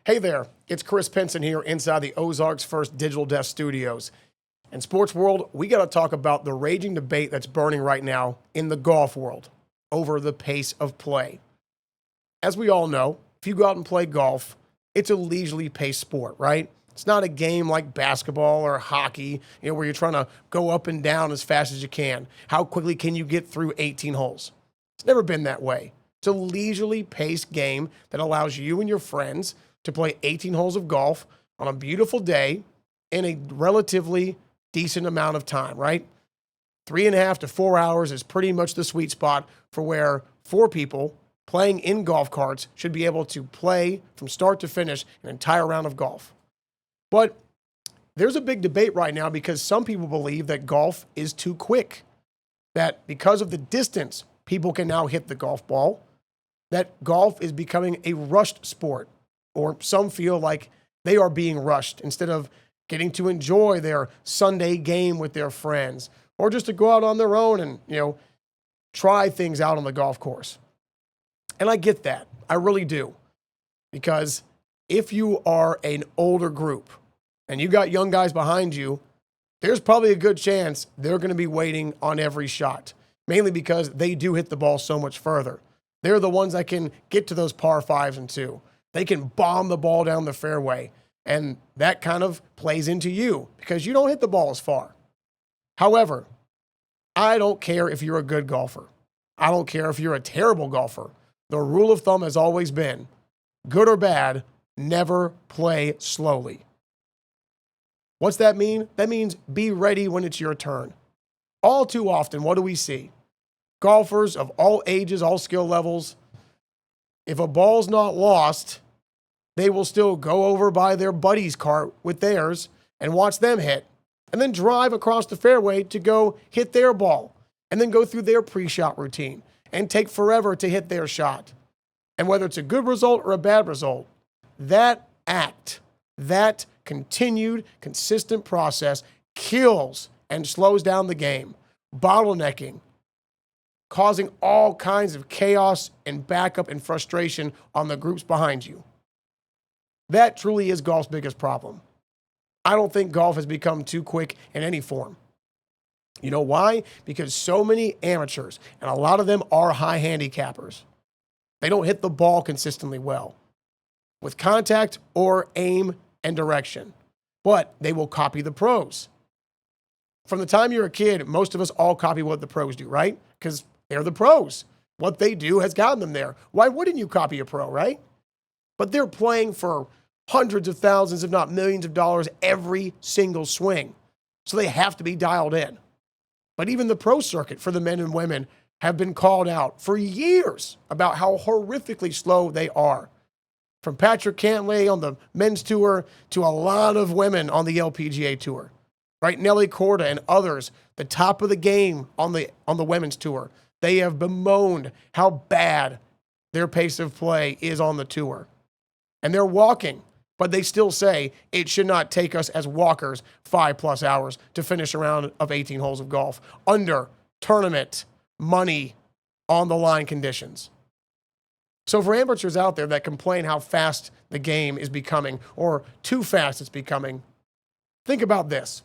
Hey there, it's Chris Pinson here inside the Ozarks First Digital Desk Studios. In sports world, we got to talk about the raging debate that's burning right now in the golf world over the pace of play. As we all know, if you go out and play golf, it's a leisurely paced sport, right? It's not a game like basketball or hockey, where you're trying to go up and down as fast as you can. How quickly can you get through 18 holes? It's never been that way. It's a leisurely paced game that allows you and your friends to play 18 holes of golf on a beautiful day in a relatively decent amount of time, right? 3.5 to 4 hours is pretty much the sweet spot for where 4 people playing in golf carts should be able to play from start to finish an entire round of golf. But there's a big debate right now because some people believe that golf is too quick, that because of the distance people can now hit the golf ball, that golf is becoming a rushed sport, or some feel like they are being rushed instead of getting to enjoy their Sunday game with their friends, or just to go out on their own and, try things out on the golf course. And I get that. I really do. Because if you are an older group and you got young guys behind you, there's probably a good chance they're going to be waiting on every shot, mainly because they do hit the ball so much further. They're the ones that can get to those par 5s and 2. They can bomb the ball down the fairway, and that kind of plays into you because you don't hit the ball as far. However, I don't care if you're a good golfer. I don't care if you're a terrible golfer. The rule of thumb has always been, good or bad, never play slowly. What's that mean? That means be ready when it's your turn. All too often, what do we see? Golfers of all ages, all skill levels, if a ball's not lost, they will still go over by their buddy's cart with theirs and watch them hit, and then drive across the fairway to go hit their ball, and then go through their pre-shot routine and take forever to hit their shot. And whether it's a good result or a bad result, that act, that continued, consistent process kills and slows down the game, bottlenecking, causing all kinds of chaos and backup and frustration on the groups behind you. That truly is golf's biggest problem. I don't think golf has become too quick in any form. You know why? Because so many amateurs, and a lot of them are high handicappers, they don't hit the ball consistently well with contact or aim and direction, but they will copy the pros. From the time you're a kid, most of us all copy what the pros do, right? Because they're the pros. What they do has gotten them there. Why wouldn't you copy a pro, right? But they're playing for hundreds of thousands, if not millions of dollars every single swing. So they have to be dialed in. But even the pro circuit for the men and women have been called out for years about how horrifically slow they are. From Patrick Cantlay on the men's tour to a lot of women on the LPGA tour, right? Nelly Korda and others, the top of the game on the women's tour. They have bemoaned how bad their pace of play is on the tour. And they're walking, but they still say it should not take us as walkers 5+ hours to finish a round of 18 holes of golf under tournament money on the line conditions. So for amateurs out there that complain how fast the game is becoming or too fast it's becoming, think about this.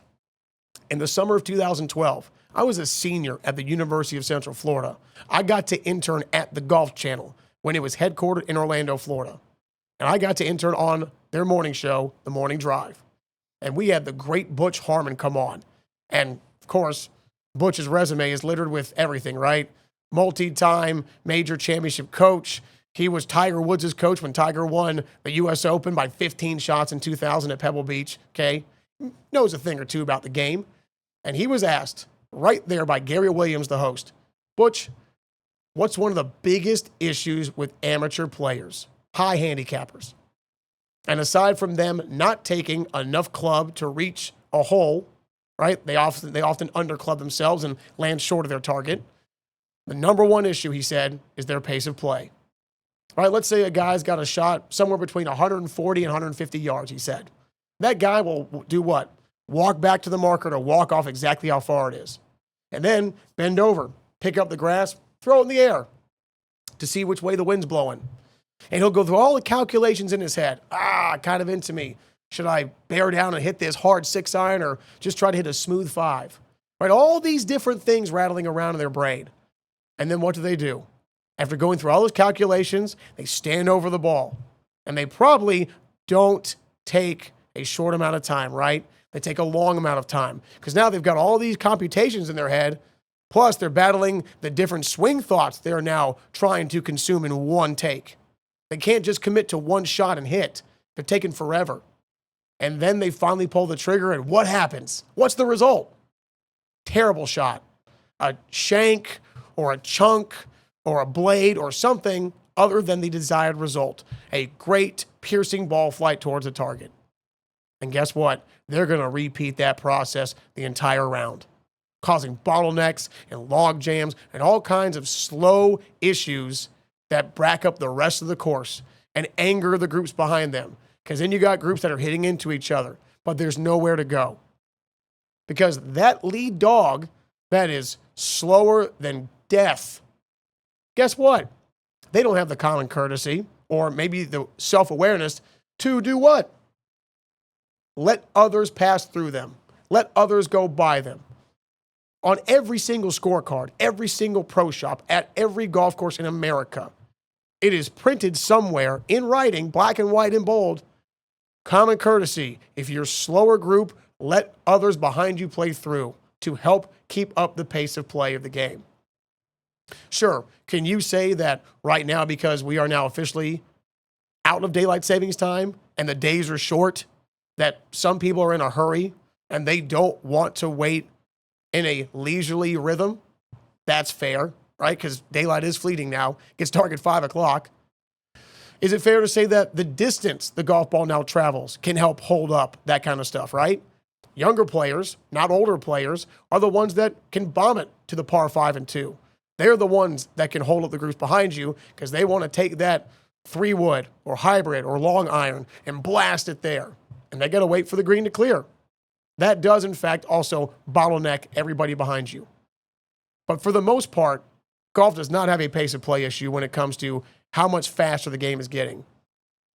In the summer of 2012, I was a senior at the University of Central Florida. I got to intern at the Golf Channel when it was headquartered in Orlando, Florida. And I got to intern on their morning show, The Morning Drive. And we had the great Butch Harmon come on. And, of course, Butch's resume is littered with everything, right? Multi-time major championship coach. He was Tiger Woods' coach when Tiger won the U.S. Open by 15 shots in 2000 at Pebble Beach, okay? Knows a thing or two about the game. And he was asked right there by Gary Williams, the host, Butch, what's one of the biggest issues with amateur players, high handicappers? And aside from them not taking enough club to reach a hole, right? They often underclub themselves and land short of their target. The number one issue, he said, is their pace of play. All right, let's say a guy's got a shot somewhere between 140 and 150 yards, he said. That guy will do what? Walk back to the marker to walk off exactly how far it is. And then bend over, pick up the grass, throw it in the air to see which way the wind's blowing. And he'll go through all the calculations in his head. Kind of into me. Should I bear down and hit this hard 6-iron or just try to hit a smooth 5? Right? All these different things rattling around in their brain. And then what do? After going through all those calculations, they stand over the ball. And they probably don't take a short amount of time, right? They take a long amount of time because now they've got all these computations in their head. Plus, they're battling the different swing thoughts they're now trying to consume in one take. They can't just commit to one shot and hit. They're taking forever. And then they finally pull the trigger, and what happens? What's the result? Terrible shot. A shank or a chunk or a blade or something other than the desired result. A great piercing ball flight towards the target. And guess what? They're going to repeat that process the entire round, causing bottlenecks and log jams and all kinds of slow issues that brack up the rest of the course and anger the groups behind them. Because then you got groups that are hitting into each other, but there's nowhere to go. Because that lead dog that is slower than death, guess what? They don't have the common courtesy or maybe the self-awareness to do what? Let others pass through them. Let others go by them. On every single scorecard, every single pro shop, at every golf course in America, it is printed somewhere in writing, black and white and bold, common courtesy. If you're slower group, let others behind you play through to help keep up the pace of play of the game. Sure, can you say that right now because we are now officially out of daylight savings time and the days are short, that some people are in a hurry and they don't want to wait in a leisurely rhythm? That's fair, right? Because daylight is fleeting now. It gets dark at 5 o'clock. Is it fair to say that the distance the golf ball now travels can help hold up that kind of stuff, right? Younger players, not older players, are the ones that can bomb it to the par 5 and 2. They're the ones that can hold up the groups behind you because they want to take that 3-wood or hybrid or long iron and blast it there. And they got to wait for the green to clear. That does, in fact, also bottleneck everybody behind you. But for the most part, golf does not have a pace of play issue when it comes to how much faster the game is getting.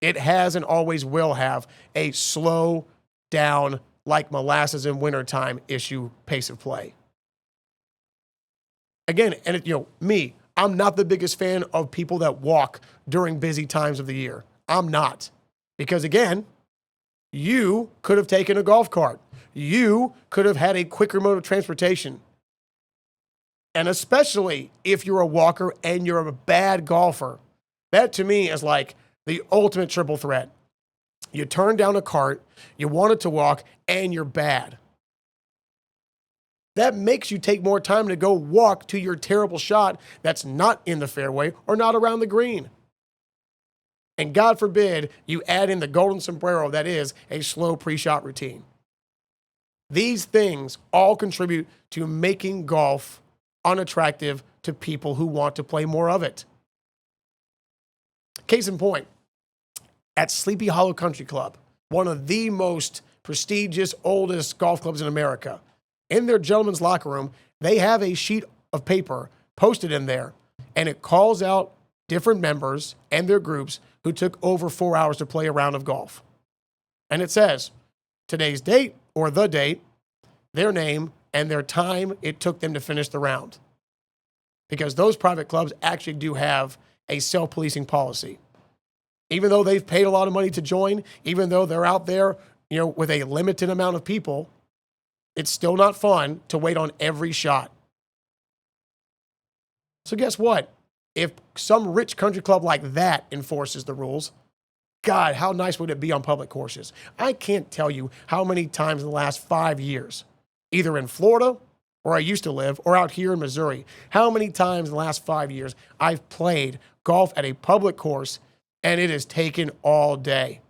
It has and always will have a slow down, like molasses in wintertime issue pace of play. Again, and me, I'm not the biggest fan of people that walk during busy times of the year. I'm not. Because again, you could have taken a golf cart. You could have had a quicker mode of transportation. And especially if you're a walker and you're a bad golfer, that to me is like the ultimate triple threat. You turn down a cart, you wanted to walk, and you're bad. That makes you take more time to go walk to your terrible shot that's not in the fairway or not around the green. And God forbid you add in the golden sombrero that is a slow pre-shot routine. These things all contribute to making golf unattractive to people who want to play more of it. Case in point, at Sleepy Hollow Country Club, one of the most prestigious, oldest golf clubs in America, in their gentleman's locker room, they have a sheet of paper posted in there, and it calls out different members and their groups who took over 4 hours to play a round of golf. And it says today's date or the date, their name, and their time it took them to finish the round. Because those private clubs actually do have a self-policing policy. Even though they've paid a lot of money to join, even though they're out there, with a limited amount of people, it's still not fun to wait on every shot. So guess what? If some rich country club like that enforces the rules, God, how nice would it be on public courses? I can't tell you how many times in the last 5 years, either in Florida, where I used to live, or out here in Missouri, how many times in the last 5 years I've played golf at a public course and it has taken all day.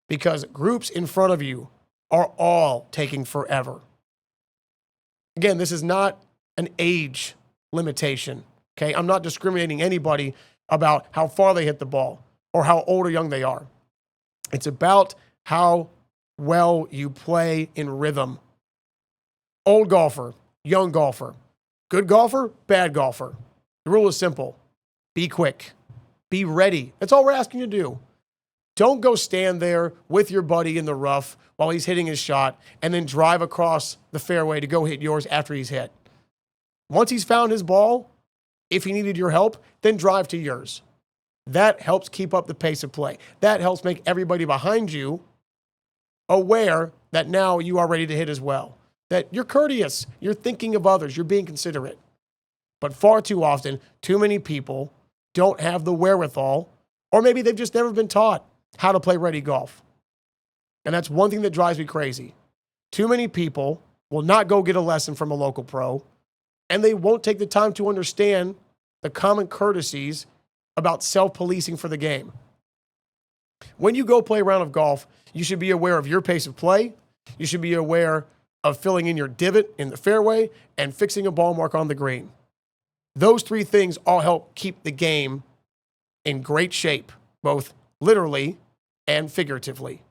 Because groups in front of you are all taking forever. Again, this is not an age limitation, okay? I'm not discriminating anybody about how far they hit the ball or how old or young they are. It's about how well you play in rhythm. Old golfer, young golfer, good golfer, bad golfer. The rule is simple. Be quick. Be ready. That's all we're asking you to do. Don't go stand there with your buddy in the rough while he's hitting his shot and then drive across the fairway to go hit yours after he's hit. Once he's found his ball, if he needed your help, then drive to yours. That helps keep up the pace of play. That helps make everybody behind you aware that now you are ready to hit as well. That you're courteous, you're thinking of others, you're being considerate. But far too often, too many people don't have the wherewithal, or maybe they've just never been taught how to play ready golf. And that's one thing that drives me crazy. Too many people will not go get a lesson from a local pro, and they won't take the time to understand the common courtesies about self-policing for the game. When you go play a round of golf, you should be aware of your pace of play. You should be aware of filling in your divot in the fairway and fixing a ball mark on the green. Those three things all help keep the game in great shape, both literally and figuratively.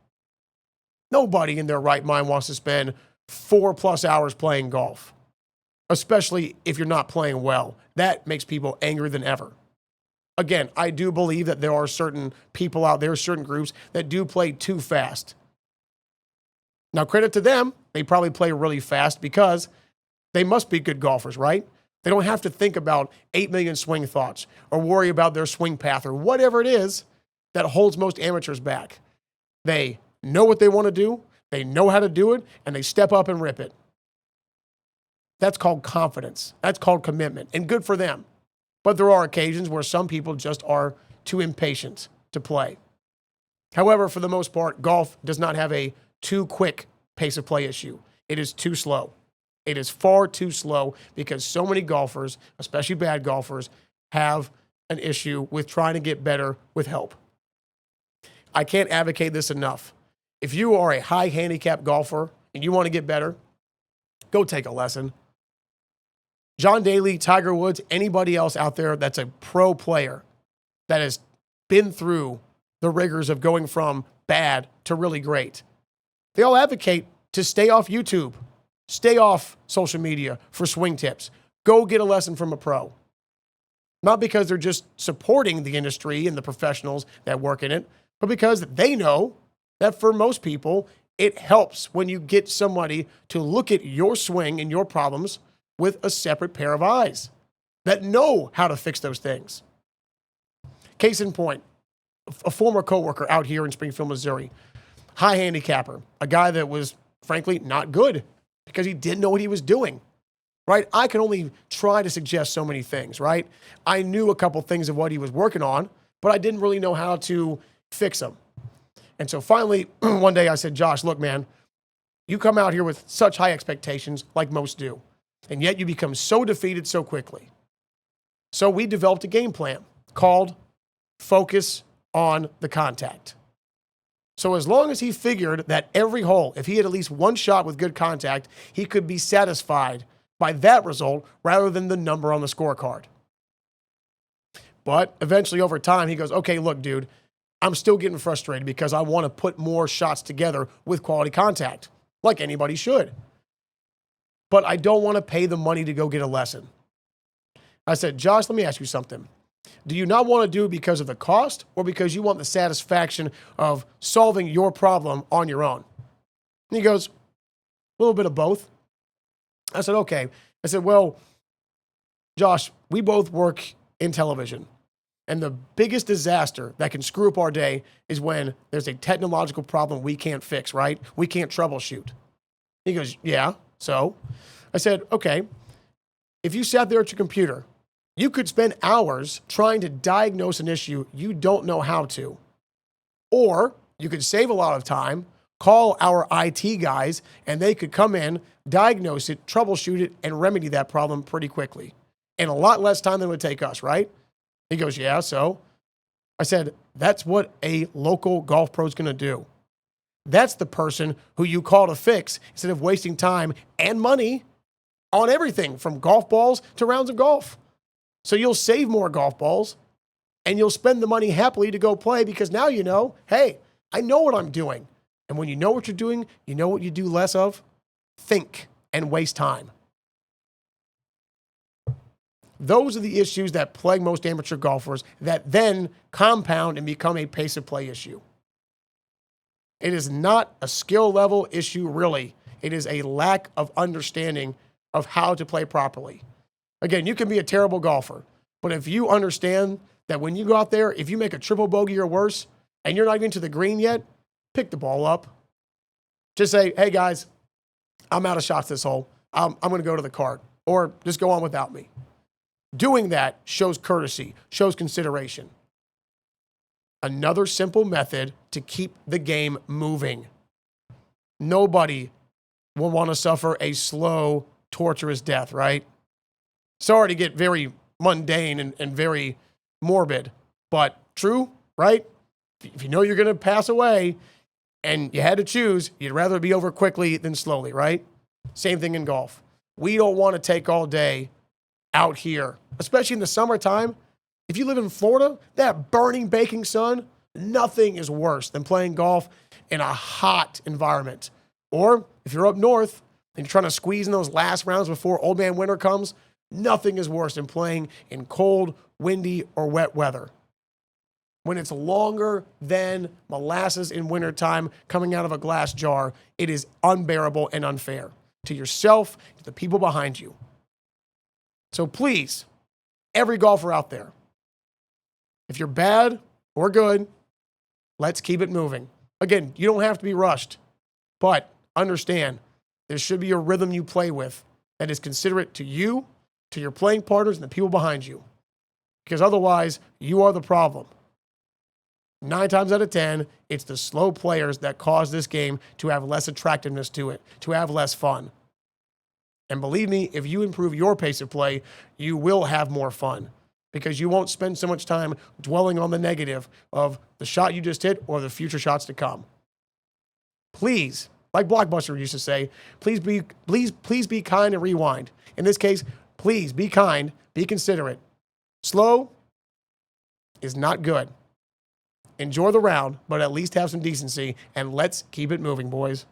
Nobody in their right mind wants to spend 4+ hours playing golf, especially if you're not playing well. That makes people angrier than ever. Again, I do believe that there are certain people out there, certain groups that do play too fast. Now, credit to them, they probably play really fast because they must be good golfers, right? They don't have to think about 8 million swing thoughts or worry about their swing path or whatever it is that holds most amateurs back. They know what they want to do, they know how to do it, and they step up and rip it. That's called confidence. That's called commitment, and good for them. But there are occasions where some people just are too impatient to play. However, for the most part, golf does not have a too quick pace of play issue. It is too slow. It is far too slow because so many golfers, especially bad golfers, have an issue with trying to get better with help. I can't advocate this enough. If you are a high handicap golfer and you want to get better, go take a lesson. John Daly, Tiger Woods, anybody else out there that's a pro player that has been through the rigors of going from bad to really great, they all advocate to stay off YouTube, stay off social media for swing tips. Go get a lesson from a pro. Not because they're just supporting the industry and the professionals that work in it, but because they know that for most people, it helps when you get somebody to look at your swing and your problems with a separate pair of eyes that know how to fix those things. Case in point, a former coworker out here in Springfield, Missouri, high handicapper, a guy that was frankly not good because he didn't know what he was doing, right? I can only try to suggest so many things, right? I knew a couple things of what he was working on, but I didn't really know how to fix them. And so finally, one day I said, Josh, look, man, you come out here with such high expectations like most do, and yet you become so defeated so quickly. So we developed a game plan called Focus on the Contact. So as long as he figured that every hole, if he had at least one shot with good contact, he could be satisfied by that result rather than the number on the scorecard. But eventually over time, he goes, okay, look, dude, I'm still getting frustrated because I want to put more shots together with quality contact, like anybody should. But I don't want to pay the money to go get a lesson. I said, Josh, let me ask you something. Do you not want to do it because of the cost or because you want the satisfaction of solving your problem on your own? And he goes, a little bit of both. I said, okay. I said, well, Josh, we both work in television. And the biggest disaster that can screw up our day is when there's a technological problem we can't fix, right? We can't troubleshoot. He goes, yeah, so? I said, okay, if you sat there at your computer, you could spend hours trying to diagnose an issue you don't know how to. Or you could save a lot of time, call our IT guys, and they could come in, diagnose it, troubleshoot it, and remedy that problem pretty quickly. In a lot less time than it would take us, right? He goes, yeah, so? I said, that's what a local golf pro is going to do. That's the person who you call to fix instead of wasting time and money on everything from golf balls to rounds of golf. So you'll save more golf balls and you'll spend the money happily to go play because now you know, hey, I know what I'm doing. And when you know what you're doing, you know what you do less of? Think and waste time. Those are the issues that plague most amateur golfers that then compound and become a pace of play issue. It is not a skill level issue, really. It is a lack of understanding of how to play properly. Again, you can be a terrible golfer, but if you understand that when you go out there, if you make a triple bogey or worse, and you're not even to the green yet, pick the ball up. Just say, hey guys, I'm out of shots this hole. I'm going to go to the cart, or just go on without me. Doing that shows courtesy, shows consideration. Another simple method to keep the game moving. Nobody will want to suffer a slow, torturous death, right? Sorry to get very mundane and very morbid, but true, right? If you know you're going to pass away and you had to choose, you'd rather be over quickly than slowly, right? Same thing in golf. We don't want to take all day out here, especially in the summertime. If you live in Florida, that burning, baking sun, nothing is worse than playing golf in a hot environment. Or if you're up north and you're trying to squeeze in those last rounds before old man winter comes, nothing is worse than playing in cold, windy, or wet weather. When it's longer than molasses in wintertime coming out of a glass jar, it is unbearable and unfair to yourself, to the people behind you. So please, every golfer out there, if you're bad or good, let's keep it moving. Again, you don't have to be rushed, but understand there should be a rhythm you play with that is considerate to you, to your playing partners, and the people behind you. Because otherwise, you are the problem. 9 times out of 10, it's the slow players that cause this game to have less attractiveness to it, to have less fun. And believe me, if you improve your pace of play, you will have more fun because you won't spend so much time dwelling on the negative of the shot you just hit or the future shots to come. Please, like Blockbuster used to say, please be kind and rewind. In this case, please be kind, be considerate. Slow is not good. Enjoy the round, but at least have some decency, and let's keep it moving, boys.